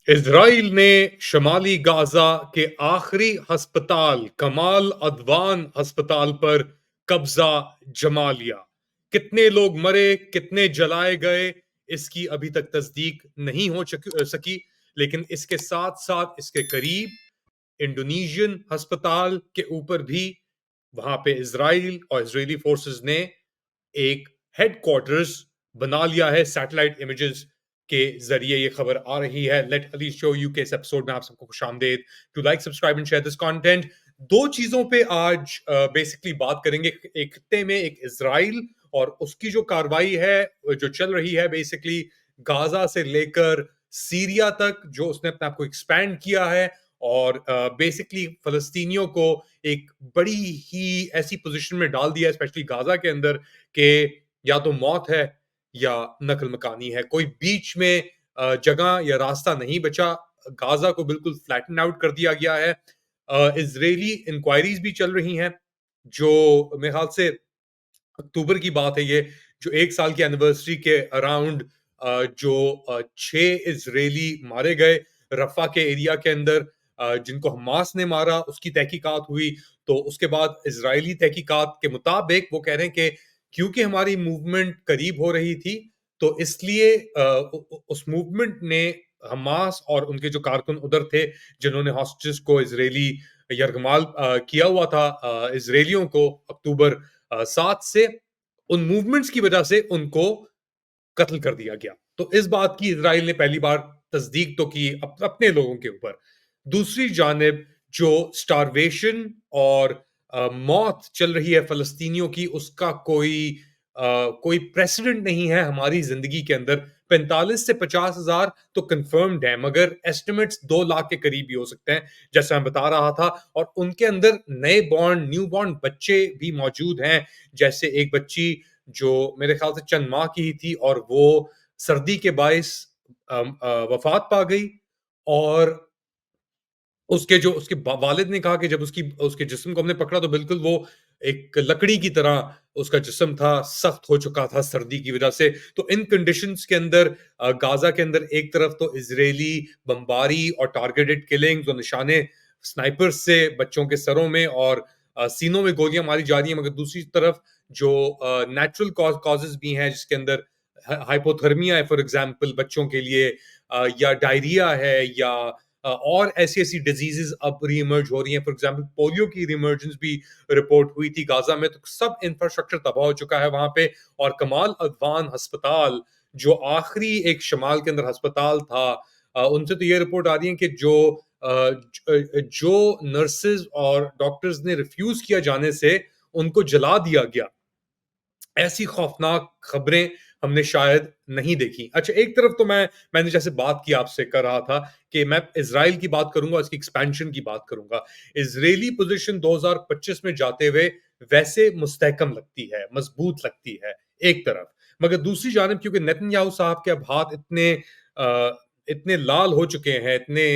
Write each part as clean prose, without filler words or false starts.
Israel ने शमाली Gaza के आखिरी अस्पताल कमाल अदवान अस्पताल पर कब्जा जमा लिया। कितने लोग मरे, कितने जलाए गए, इसकी अभी तक तस्दीक नहीं हो सकी। लेकिन इसके साथ साथ इसके करीब इंडोनेशियन अस्पताल के ऊपर भी वहां पे इजराइल और इजरायली फोर्सेस ने एक हेडक्वार्टर्स बना लिया है। सैटेलाइट इमेजेस के जरिए ये खबर आ रही है। लेट अली शो यू के इस एपिसोड में आप सबको खुशामदीद। To like subscribe and share this content. दो चीजों पे आज बेसिकली बात करेंगे। एक खत्ते में एक इजराइल और उसकी जो कार्रवाई है जो चल रही है बेसिकली गाजा से लेकर सीरिया तक, जो उसने अपने आप को एक्सपैंड किया है और बेसिकली फलस्तीनियों को एक बड़ी ही ऐसी पोजीशन में डाल दिया है स्पेशली गाजा के अंदर कि या तो मौत है या नकल मकानी है। कोई बीच में जगह या रास्ता नहीं बचा। गाजा को बिल्कुल फ्लैटन आउट कर दिया गया है। इजरायली इंक्वायरीज भी चल रही हैं जो मेरे ख्याल से अक्टूबर की बात है ये, जो एक साल की एनिवर्सरी के अराउंड जो 6 इजरायली मारे गए रफा के एरिया के अंदर, जिनको हमास ने मारा, उसकी तहकीकात हुई। तो उसके बाद इजरायली तहकीकात के मुताबिक वो कह रहे हैं कि क्योंकि हमारी मूवमेंट करीब हो रही थी तो इसलिए उस मूवमेंट ने हमास और उनके जो कारकुन उधर थे जिन्होंने हॉस्टेज को इजरायली यरगमाल किया हुआ था इजरायलियों को अक्टूबर 7 से, उन मूवमेंट्स की वजह से उनको कत्ल कर दिया गया। तो इस बात की इजराइल ने पहली बार तस्दीक तो की अपने लोगों के ऊपर। दूसरी जानिब जो स्टारवेशन और मौत चल रही है फलस्तीनियों की, उसका कोई प्रेसिडेंट नहीं है हमारी जिंदगी के अंदर। 45 से 50 हजार तो कंफर्म्ड है, मगर एस्टिमेट्स 2 लाख के करीब भी हो सकते हैं जैसा मैं बता रहा था। और उनके अंदर नए बॉर्न न्यू बॉर्न बच्चे भी मौजूद हैं। जैसे एक बच्ची जो मेरे ख्याल से चंद माह की ही थी और वो सर्दी के बायस वफात पा गई। और उसके जो उसके वालिद ने कहा कि जब उसकी उसके जिस्म को हमने पकड़ा तो बिल्कुल वो एक लकड़ी की तरह उसका जिस्म था, सख्त हो चुका था सर्दी की वजह से। तो इन कंडीशंस के अंदर गाजा के अंदर एक तरफ तो इजरायली बमबारी और टारगेटेड किलिंग्स और निशाने स्नाइपर्स से बच्चों के सरों में और सीनों में गोलियां मारी जा रही हैं, मगर दूसरी तरफ जो नेचुरल कॉजेज भी हैं जिसके अंदर हाइपोथर्मिया है फॉर एग्जांपल बच्चों के लिए, या डायरिया है, या और ऐसी ऐसी डिजीजेस अब रीइमर्ज हो रही हैं। फॉर एग्जांपल पोलियो की रीइमर्जेंस भी रिपोर्ट हुई थी गाजा में। तो सब इंफ्रास्ट्रक्चर तबाह हो चुका है वहां पे। और कमाल अदवान अस्पताल जो आखिरी एक शमाल के अंदर अस्पताल था, उनसे तो ये रिपोर्ट आ रही है कि जो नर्सेज और डॉक्टर्स ने रिफ्यूज किया जाने से उनको जला दिया गया। ऐसी खौफनाक खबरें हमने शायद नहीं देखी। अच्छा, एक तरफ तो मैंने जैसे बात की आपसे कर रहा था कि मैं इज़राइल की बात करूँगा, इसकी एक्सपेंशन की बात करूँगा। इज़रायली पोज़ीशन 2025 में जाते हुए वैसे मुस्तहकम लगती है, मज़बूत लगती है एक तरफ। मगर दूसरी जानिब क्योंकि नेतन्याहू साहब के अब हाथ इतने लाल हो चुके हैं, इतने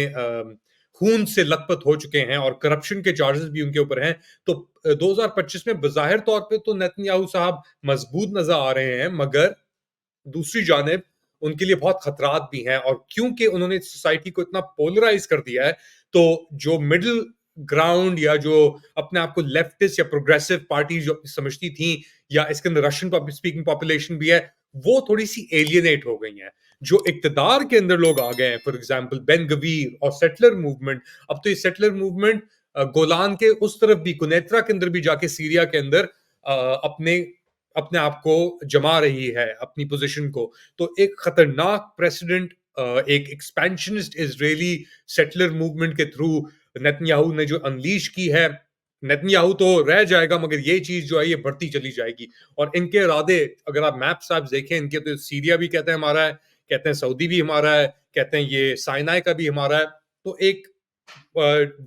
खून से लथपथ हो चुके हैं और करप्शन के चार्जेस भी उनके ऊपर हैं, तो 2025 में बज़ाहिर तौर पे तो नेतन्याहू साहब मजबूत नज़र आ रहे हैं, मगर दूसरी जानिब उनके लिए बहुत खतरात भी हैं। और क्योंकि उन्होंने सोसाइटी को इतना पोलराइज कर दिया है, तो जो मिडिल ग्राउंड या जो अपने आप को लेफ्टिस्ट या प्रोग्रेसिव पार्टी जो समझती थी, या इसके अंदर रशियन स्पीकिंग पॉपुलेशन भी है, वो थोड़ी सी एलियनेट हो गई है। जो इकतदार के अंदर लोग आ गए हैं, फॉर एग्जाम्पल बेन गवीर और सेटलर मूवमेंट, अब तो ये सेटलर मूवमेंट गोलान के उस तरफ भी, कुनेत्रा के अंदर भी जाके सीरिया के अंदर अपने अपने आप को जमा रही है, अपनी पोजीशन को। तो एक खतरनाक प्रेसिडेंट, एक एक्सपेंशनिस्ट इजरायली सेटलर मूवमेंट के थ्रू नेतन्याहू ने जो अनलीश की है, नेतन्याहू तो रह जाएगा मगर ये चीज जो है ये बढ़ती चली जाएगी। और इनके इरादे अगर आप मैप साहब देखें इनके, तो सीरिया भी कहते हैं हमारा है, कहते हैं सऊदी भी हमारा है, कहते हैं ये साइनाई का भी हमारा है। तो एक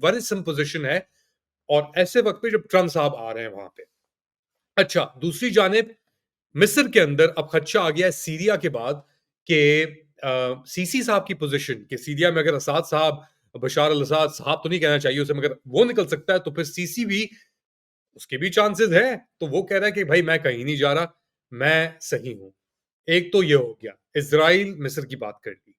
वरिसम पोजीशन है। और ऐसे वक्त पे जब ट्रम्प साहब आ रहे हैं वहां पे। अच्छा, दूसरी जानिब मिस्र के अंदर अब खदशा आ गया है सीरिया के बाद कि सीसी साहब की पोजीशन, कि सीरिया में अगर असाद साहब, बशार अल असाद साहब तो नहीं कहना चाहिए उसे, मगर वो निकल सकता है तो फिर सीसी भी, उसके भी चांसेस है। तो वो कह रहा है कि भाई मैं कहीं नहीं जा रहा, मैं सही हूं। एक तो ये हो गया, इसराइल मिस्र की बात कर ली।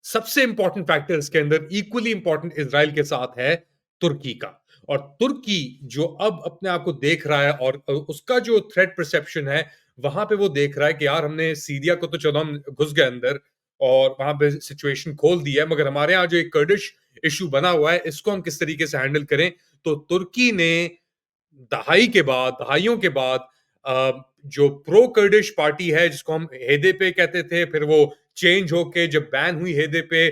सबसे इंपॉर्टेंट फैक्टर इसके अंदर इक्वली इंपॉर्टेंट इजराइल के साथ है तुर्की का। और तुर्की जो अब अपने आप को देख रहा है और उसका जो थ्रेट परसेप्शन है वहां पे वो देख रहा है कि यार हमने सीरिया को तो चलो हम घुस गए अंदर और वहां पे सिचुएशन खोल दिया है, मगर हमारे यहाँ जो एक कर्डिश इशू बना हुआ है इसको हम किस तरीके से हैंडल करें। तो तुर्की ने दहाइयों के बाद जो प्रो कर्डिश पार्टी है जिसको हम हेदेपे कहते थे, फिर वो चेंज होके जब बैन हुई हेदेपे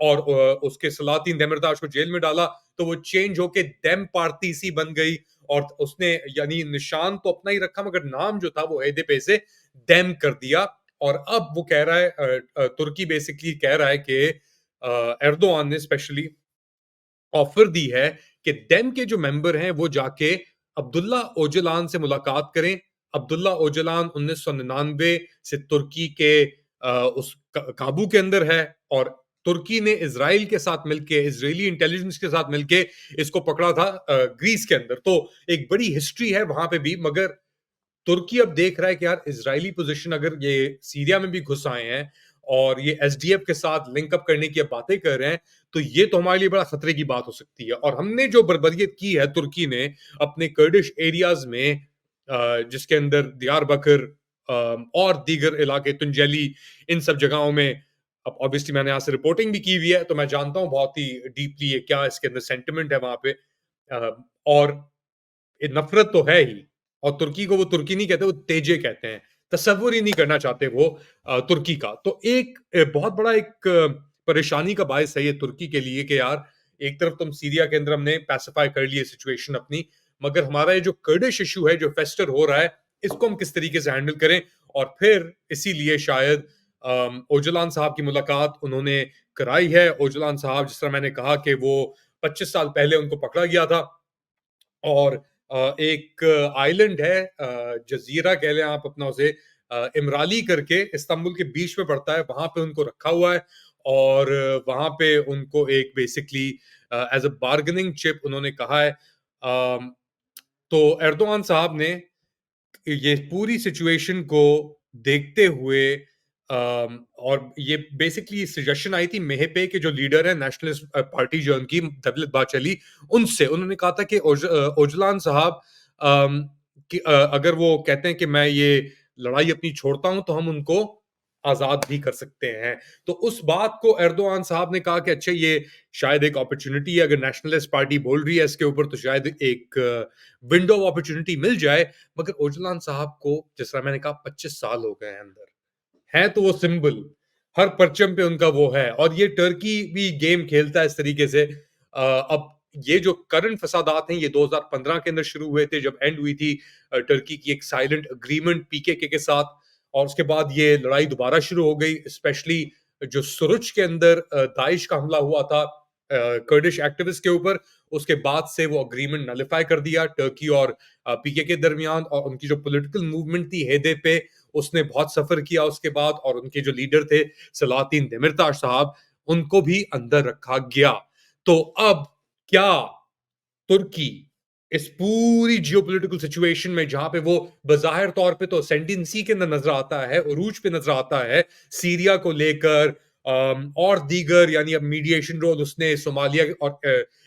और उसके सलातीन देमिरताश को जेल में डाला तो वो चेंज होके डेम पार्टी सी बन गई। और उसने यानी निशान तो अपना ही रखा मगर नाम जो था वो हेदेपे से डेम कर दिया। और अब वो कह रहा है तुर्की बेसिकली कह रहा है कि एर्दोआन ने स्पेशली ऑफर दी है कि डेम के जो मेंबर हैं वो जाके अब्दुल्ला ओजलान से मुलाकात करें। अब्दुल्ला ओजलान 1999 से तुर्की के उस काबू के अंदर है और तुर्की ने इजराइल के साथ मिलके इजरायली इंटेलिजेंस के साथ मिलके इसको पकड़ा था ग्रीस के अंदर। तो एक बड़ी हिस्ट्री है वहां पे भी। मगर तुर्की अब देख रहा है कि यार इजरायली पोजीशन अगर ये सीरिया में भी घुस आए हैं और ये एसडीएफ के साथ लिंक अप करने की बातें कर रहे हैं तो ये तो हमारे लिए बड़ा खतरे की बात हो सकती है। और हमने जो बर्बरियत की है तुर्की ने अपने कर्डिश एरियाज में जिसके अंदर दियार बकर और दीगर इलाके तुंजैली इन सब जगहों में, अब ऑब्वियसली मैंने यहाँ से रिपोर्टिंग भी की हुई है तो मैं जानता हूँ बहुत ही डीपली ये क्या इसके अंदर सेंटिमेंट है वहां पे। और ये नफरत तो है ही। और तुर्की को वो तुर्की नहीं कहते, वो तेजे कहते हैं। तसव्वुर ही नहीं करना चाहते वो तुर्की का। तो एक बहुत बड़ा एक परेशानी का बायस है ये तुर्की के लिए कि यार एक तरफ तुम सीरिया के अंदर हमने पैसिफाई कर लिए सिचुएशन अपनी, मगर हमारा ये जो कर्डिश इशू है जो फेस्टर हो रहा है इसको हम किस तरीके से हैंडल करें। और फिर इसीलिए शायद ओजलान साहब की मुलाकात उन्होंने कराई है। ओजलान साहब जिस तरह मैंने कहा कि वो 25 साल पहले उनको पकड़ा गया था और एक आइलैंड है जजीरा कह लें आप अपना उसे, इमराली करके इस्तांबुल के बीच में पड़ता है, वहां पे उनको रखा हुआ है। और वहां पे उनको एक basically as a bargaining chip उन्होंने कहा है। तो एर्दोआन साहब ने ये पूरी सिचुएशन को देखते हुए और ये बेसिकली सजेशन आई थी मेहपे के जो लीडर है नेशनलिस्ट पार्टी जो उनकी दौलत बाचली, उनसे उन्होंने कहा था कि ओजलान साहब अगर वो कहते हैं कि मैं ये लड़ाई अपनी छोड़ता हूं तो हम उनको आजाद भी कर सकते हैं। तो उस बात को एर्दोआन साहब ने कहा कि अच्छा ये शायद एक अपॉर्चुनिटी है, अगर नेशनलिस्ट पार्टी बोल रही है इसके ऊपर तो शायद एक विंडो ऑफ अपॉर्चुनिटी मिल जाए। मगर ओजलान साहब को जिस तरह मैंने कहा 25 साल हो गए हैं अंदर, है तो वो सिंबल हर परचम पे उनका वो है। और ये टर्की भी गेम खेलता है इस तरीके से। अब ये जो करंट फसादात हैं ये 2015 के अंदर शुरू हुए थे जब एंड हुई थी टर्की की एक साइलेंट अग्रीमेंट पीकेके के साथ। और उसके बाद ये लड़ाई दोबारा शुरू हो गई, स्पेशली जो सुरुच के अंदर दाइश का हमला हुआ था कर्डिश एक्टिविस्ट के ऊपर। उसके बाद से वो अग्रीमेंट नलिफाई कर दिया टर्की और पीके के दरमियान। और उनकी जो पॉलिटिकल मूवमेंट थी हेदे पे उसने बहुत सफर किया उसके बाद। और उनके जो लीडर थे सलातीन देमिरताश साहब उनको भी अंदर रखा गया। तो अब क्या तुर्की इस पूरी जियोपॉलिटिकल सिचुएशन में जहां पे वो बाज़ाहिर तौर पे तो सेंटिनसी के अंदर नजर आता है, उरूज पे नजर आता है सीरिया को लेकर, और दीगर यानी अब मीडिएशन रोल उसने सोमालिया और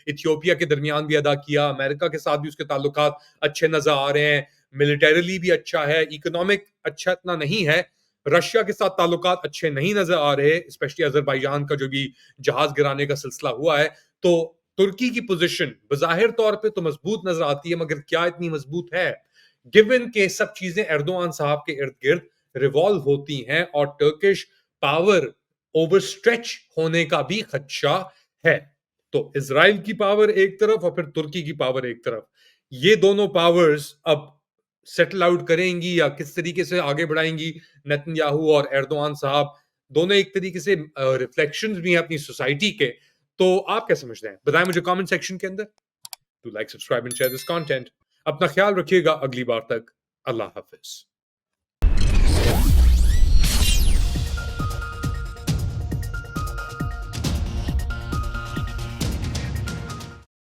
इथियोपिया के दरमियान भी अदा किया। अमेरिका के साथ भी उसके ताल्लुकात अच्छे नजर आ रहे हैं, मिलिटरीली भी अच्छा है, इकोनॉमिक अच्छा इतना नहीं है। रशिया के साथ ताल्लुकात अच्छे नहीं नजर आ रहे, स्पेशली अजरबैजान का जो भी जहाज गिराने का सिलसिला हुआ है। तो तुर्की की पोजीशन बज़ाहिर तौर पे तो मजबूत नजर आती है, मगर क्या इतनी मजबूत है गिवन के सब चीजें एर्दोआन साहब के इर्द गिर्द रिवॉल्व होती हैं और टर्किश पावर ओवरस्ट्रेच होने का भी खदशा है। तो इसराइल की पावर एक तरफ और फिर तुर्की की पावर एक तरफ, ये दोनों पावर्स अब सेटल आउट करेंगी या किस तरीके से आगे बढ़ाएंगी नेतन्याहू और एर्दोआन साहब, दोनों एक तरीके से रिफ्लेक्शंस भी हैं अपनी सोसाइटी के। तो आप क्या समझते हैं बताएं मुझे कमेंट सेक्शन के अंदर। To like subscribe and share this content. अपना ख्याल रखिएगा, अगली बार तक अल्लाह हाफिज।